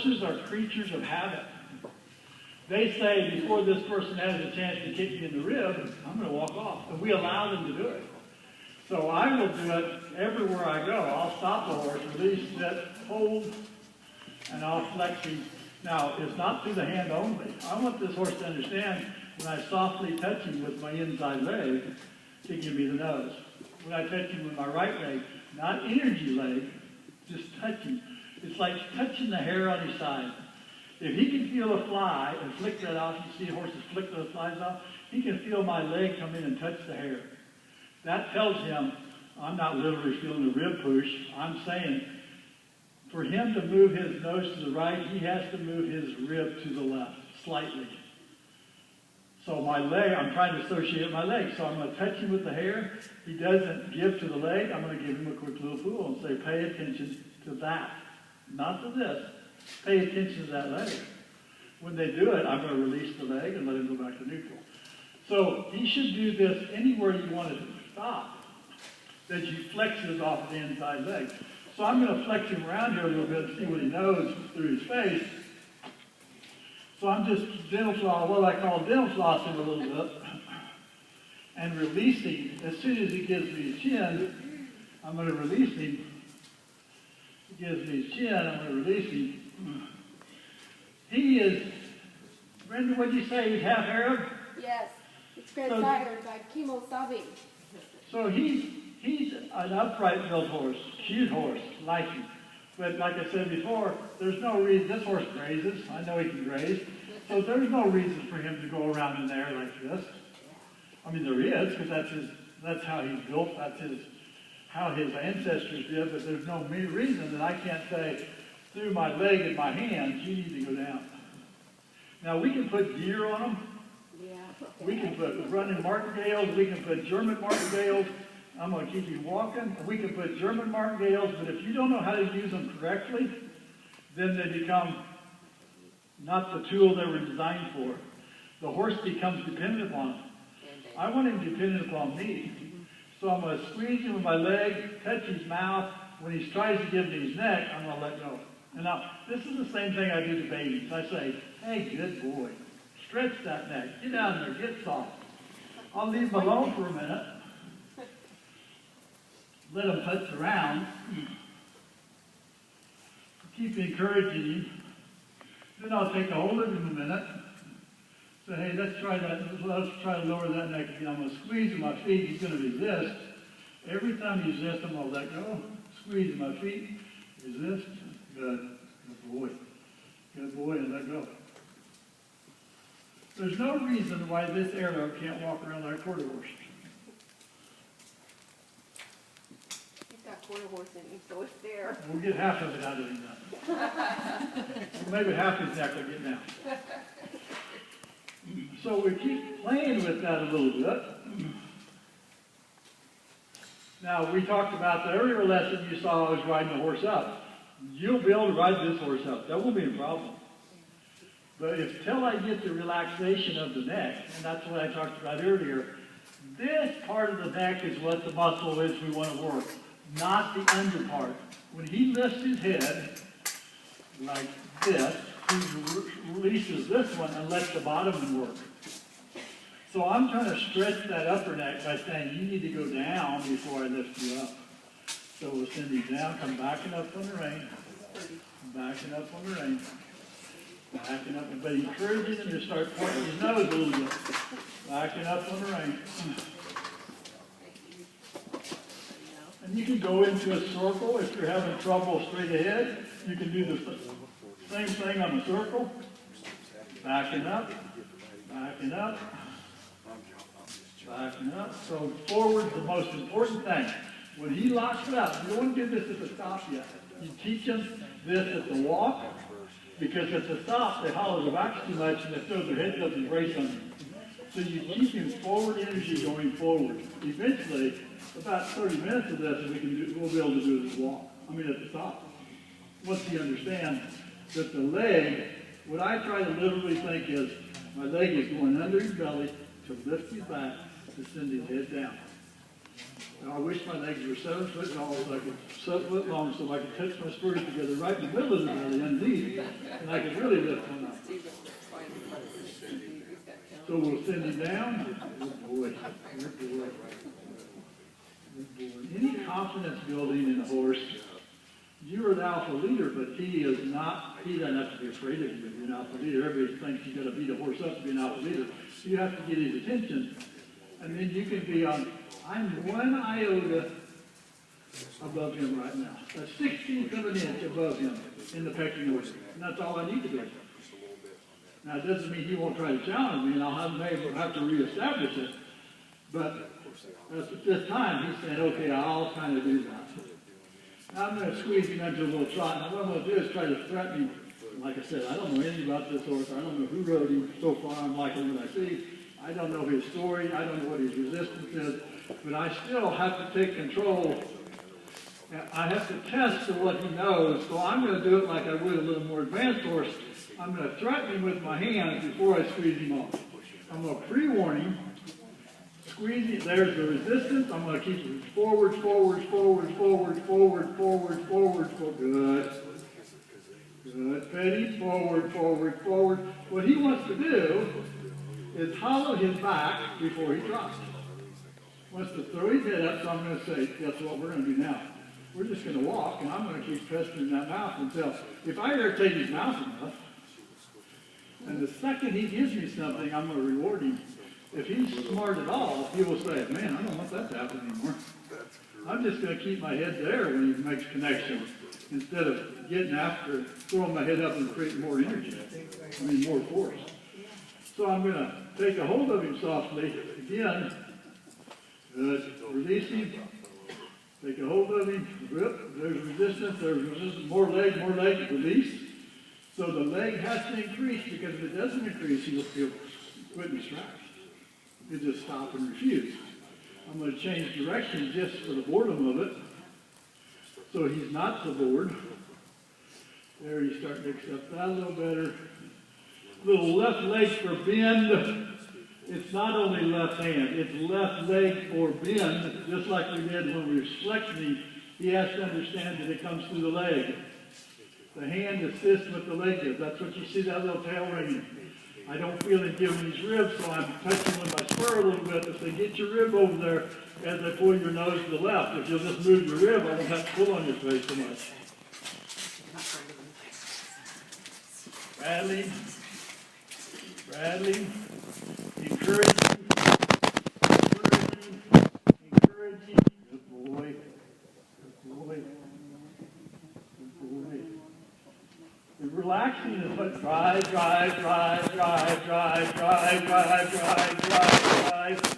Horses are creatures of habit. They say, before this person has a chance to kick me in the rib, I'm going to walk off. And we allow them to do it. So I will do it everywhere I go. I'll stop the horse, release, sit, hold, and I'll flex him. Now, it's not through the hand only. I want this horse to understand when I softly touch him with my inside leg, to give me the nose. When I touch him with my right leg, not energy leg, just touching. It's like touching the hair on his side. If he can feel a fly and flick that off, you see horses flick those flies off, he can feel my leg come in and touch the hair. That tells him, I'm not literally feeling a rib push. I'm saying, for him to move his nose to the right, he has to move his rib to the left, slightly. So my leg, I'm trying to associate my leg. So I'm going to touch him with the hair. He doesn't give to the leg. I'm going to give him a quick little pull and say, pay attention to that. Not to this. Pay attention to that leg. When they do it, I'm going to release the leg and let him go back to neutral. So he should do this anywhere you want it to stop, that you flex it off of the inside leg. So I'm going to flex him around here a little bit and see what he knows through his face. So I'm just what I call dental flossing a little bit, and releasing. As soon as he gives me his chin, I'm going to release him. He gives me his chin, I'm going to release him. He is, Brenda, what did you say, he's half Arab? Yes, it's grandfather by Kimo Sabi. So he's an upright built horse, cute horse, like him. But like I said before, there's no reason, this horse grazes, I know he can graze, so there's no reason for him to go around in there like this. I mean, there is, because that's how he's built, how his ancestors did, but there's no reason that I can't say, through my leg and my hands, you need to go down. Now, we can put gear on them. Yeah. We can put running martingales, we can put German martingales. I'm going to keep you walking. We can put German martingales, but if you don't know how to use them correctly, then they become not the tool they were designed for. The horse becomes dependent upon them. I want him dependent upon me. So I'm going to squeeze him with my leg, touch his mouth. When he tries to give me his neck, I'm going to let go. And now, this is the same thing I do to babies. I say, hey, good boy, stretch that neck. Get down there, get soft. I'll leave him alone for a minute. Let him touch around. Keep encouraging him. Then I'll take a hold of him a minute. Say, hey, let's try to lower that neck again. I'm going to squeeze in my feet. He's going to resist. Every time he resists, I'm going to let go. Squeeze in my feet. Resist. Good. Good boy. Good boy, and let go. There's no reason why this Arab can't walk around like a quarter horse. Quarter horse in him, so it's there. We'll get half of it out of him now. Maybe half his neck will get down. So we keep playing with that a little bit. Now, we talked about the earlier lesson you saw I was riding the horse up. You'll be able to ride this horse up. That won't be a problem. But till I get the relaxation of the neck, and that's what I talked about earlier, this part of the neck is what the muscle is we want to work. Not the under part. When he lifts his head like this, he releases this one and lets the bottom one work. So I'm trying to stretch that upper neck by saying, you need to go down before I lift you up. So we'll send him down, come backing up on the rein, backing up on the rein, backing up, but encouraging him to start pointing his nose a little bit, backing up on the rein. And you can go into a circle if you're having trouble straight ahead. You can do the same thing on the circle. Backing up, backing up, backing up. So forward's the most important thing. When he locks it up, you don't want to do this at the stop yet. You teach him this at the walk, because at the stop they hollow their backs too much and they throw their heads up and brace on you. So you keep him forward energy going forward. Eventually, about 30 minutes of this, we'll be able to do this walk. I mean, at the top. Once he understands that the leg, what I try to literally think is, my leg is going under his belly to lift his back to send his head down. And I wish my legs were 7 foot tall, so I could 7 foot long, so I could touch my spurs together right in the middle of the belly underneath, and I could really lift one up. So we'll send him down. Good boy. Good boy. Good boy. Any confidence building in a horse, you are the alpha leader, but he is not, he doesn't have to be afraid of you to be an alpha leader. Everybody thinks you've got to beat a horse up to be an alpha leader. You have to get his attention, and then you can be on, I'm 1 iota above him right now. A 16th of an inch above him in the pecking order. And that's all I need to do. Now, it doesn't mean he won't try to challenge me, and I'll have to reestablish it. But at this time, he's saying, okay, I'll kind of do that. Now, I'm going to squeeze him into a little trot. Now, what I'm going to do is try to threaten him. Like I said, I don't know anything about this horse. I don't know who rode him so far. I'm liking what I see. I don't know his story. I don't know what his resistance is. But I still have to take control. I have to test to what he knows. So I'm going to do it like I would a little more advanced horse. I'm going to threaten him with my hands before I squeeze him off. I'm going to pre-warn him, squeeze him, there's the resistance. I'm going to keep it forward, forward, forward, forward, forward, forward, forward, forward. Good. Good. Petty, forward, forward, forward. What he wants to do is hollow his back before he drops. He wants to throw his head up, so I'm going to say, guess what we're going to do now? We're just going to walk, and I'm going to keep pestering that mouth until, if I irritate his mouth enough, and the second he gives me something, I'm going to reward him. If he's smart at all, he will say, man, I don't want that to happen anymore. I'm just going to keep my head there when he makes connection, instead of getting after, throwing my head up and creating more energy, more force. So I'm going to take a hold of him softly. Again, good. Release him. Take a hold of him. Rip. There's resistance, more leg, release. So the leg has to increase, because if it doesn't increase, he'll quit and distract. He'll just stop and refuse. I'm going to change direction just for the boredom of it, so he's not so bored. There, you start to accept that a little better. Little left leg for bend. It's not only left hand, it's left leg for bend, just like we did when we were flexing. He has to understand that it comes through the leg. The hand assists what the leg is. That's what you see, that little tail ringing. I don't feel it giving these ribs, so I'm touching with my spur a little bit to say, get your rib over there as I pull your nose to the left. If you'll just move your rib, I won't have to pull on your face so much. Rattling, rattling, encouraging, encouraging. Good boy, good boy. Relaxing is what drive.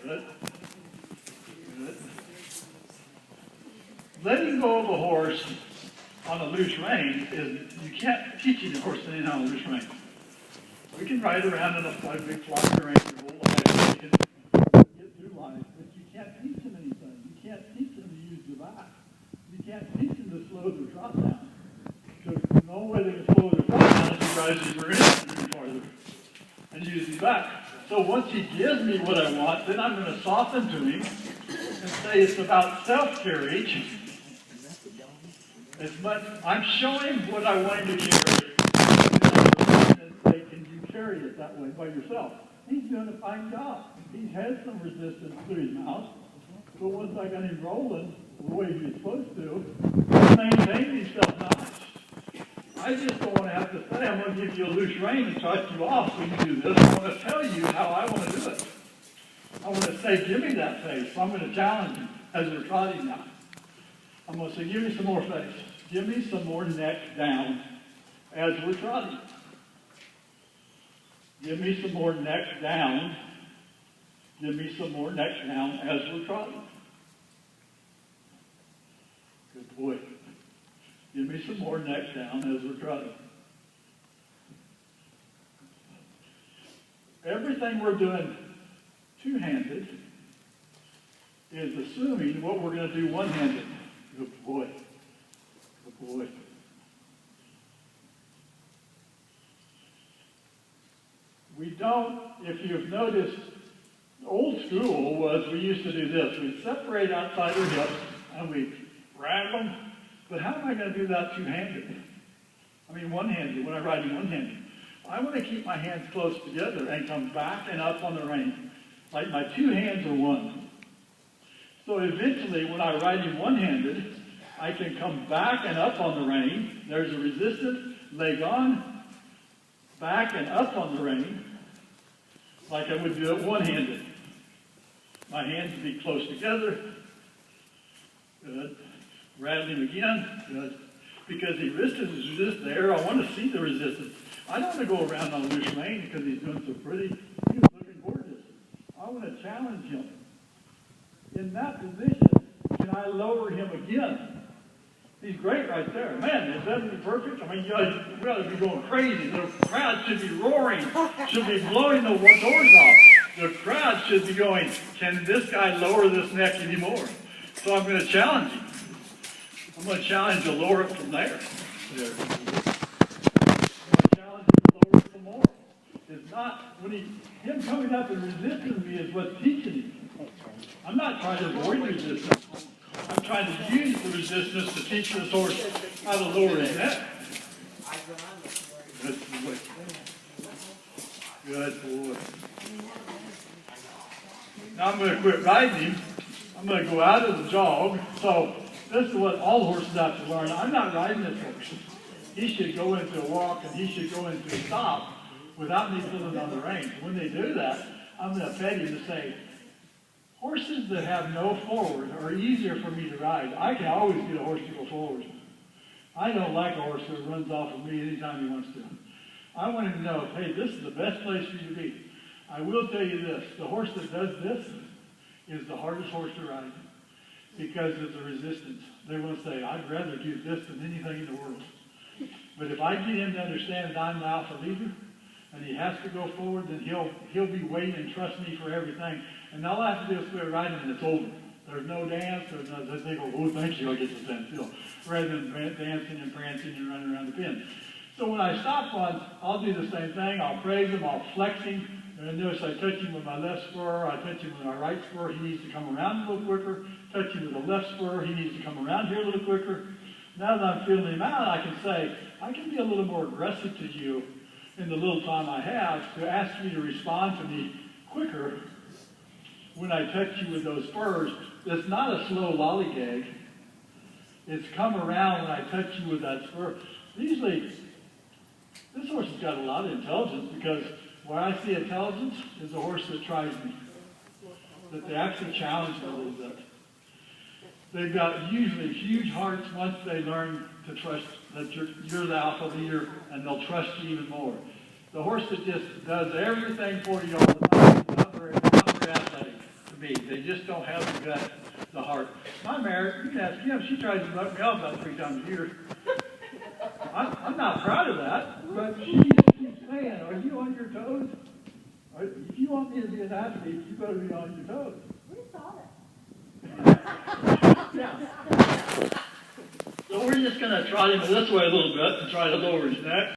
Good. Good. Letting go of a horse on a loose rein is, you can't teach a horse anything on a loose rein. We can ride around in a big flock rein your whole life. You can get through life, but you can't teach them anything. You can't teach them to use the back. You can't teach them to slow their trot down. Because the only way they can slow their trot down is to rise his rear end farther and use his back. So once he gives me what I want, then I'm going to soften to him and say it's about self-carriage. As much, I'm showing what I want him to carry. And say, can you carry it that way by yourself? He's doing a fine job. He's had some resistance through his mouth. But once I got him rolling the way he was supposed to, he maintained himself nice. I just don't want to have to say, I'm going to give you a loose rein and touch you off when you do this. I want to tell you how I want to do it. I want to say, give me that face. So I'm going to challenge him as we're trotting now. I'm going to say, give me some more face. Give me some more neck down as we're trotting. Give me some more neck down. Give me some more neck down as we're trotting. Good boy. Give me some more neck down as we're trotting. Everything we're doing two-handed is assuming what we're going to do one-handed. Good boy. Good boy. We don't, if you've noticed, Old school was we used to do this. We'd separate outside their hips and we'd grab them. But how am I going to do that two-handed? I mean one-handed, when I ride him one-handed. I want to keep my hands close together and come back and up on the rein. Like my two hands are one. So eventually, when I ride him one-handed, I can come back and up on the rein. There's a resistance, leg on, back and up on the rein, like I would do it one-handed. My hands would be close together. Good. Rattle him again. Good. Because the resistance is just there. I want to see the resistance. I don't want to go around on loose rein because he's doing so pretty. He's looking gorgeous. I want to challenge him. In that position, can I lower him again? He's great right there. Man, is that perfect? I mean, you ought to be going crazy. The crowd should be roaring, should be blowing the doors off. The crowd should be going, can this guy lower this neck anymore? So I'm going to challenge him. I'm going to challenge him to lower it from there. I'm going to challenge him to lower it some more. It's not, him coming up and resisting me is what's teaching him. I'm not trying to avoid resistance. I'm trying to use the resistance to teach this horse how to lower his neck. Good boy. Good boy. Now I'm going to quit riding him. I'm going to go out of the jog. So this is what all horses have to learn. I'm not riding this horse. He should go into a walk and he should go into a stop without me pulling on the reins. When they do that, I'm going to pet him to say, horses that have no forward are easier for me to ride. I can always get a horse to go forward. I don't like a horse that runs off of me anytime he wants to. I want him to know, hey, this is the best place for you to be. I will tell you this, the horse that does this is the hardest horse to ride because it's a resistance. They're going to say, I'd rather do this than anything in the world. But if I get him to understand that I'm the alpha leader and he has to go forward, then he'll be waiting and trust me for everything. And all I have to do is quit riding and it's over. There's no dance. There's no, they go, oh, thank you, I'll get to stand still. Rather than dancing and prancing and running around the pen. So when I stop once, I'll do the same thing. I'll praise him. I'll flex him. And notice I touch him with my left spur. I touch him with my right spur. He needs to come around a little quicker. Touch him with the left spur. He needs to come around here a little quicker. Now that I'm feeling him out, I can say, I can be a little more aggressive to you in the little time I have to ask you to respond to me quicker when I touch you with those spurs. It's not a slow lollygag. It's come around when I touch you with that spur. Usually, this horse has got a lot of intelligence because where I see intelligence is a horse that tries me. That they actually challenge me a little bit. They've got usually huge hearts once they learn to trust that you're the alpha leader and they'll trust you even more. The horse that just does everything for you all the time is not very athletic to me. They just don't have the gut, the heart. My mare, you can ask Kim, she tries to buck me off about 3 times a year. I'm not proud of that, but she keeps saying, are you on your toes? If you want me to be an athlete, you better be on your toes. We saw that. Yeah. So we're just going to trot him this way a little bit and try to lower his neck.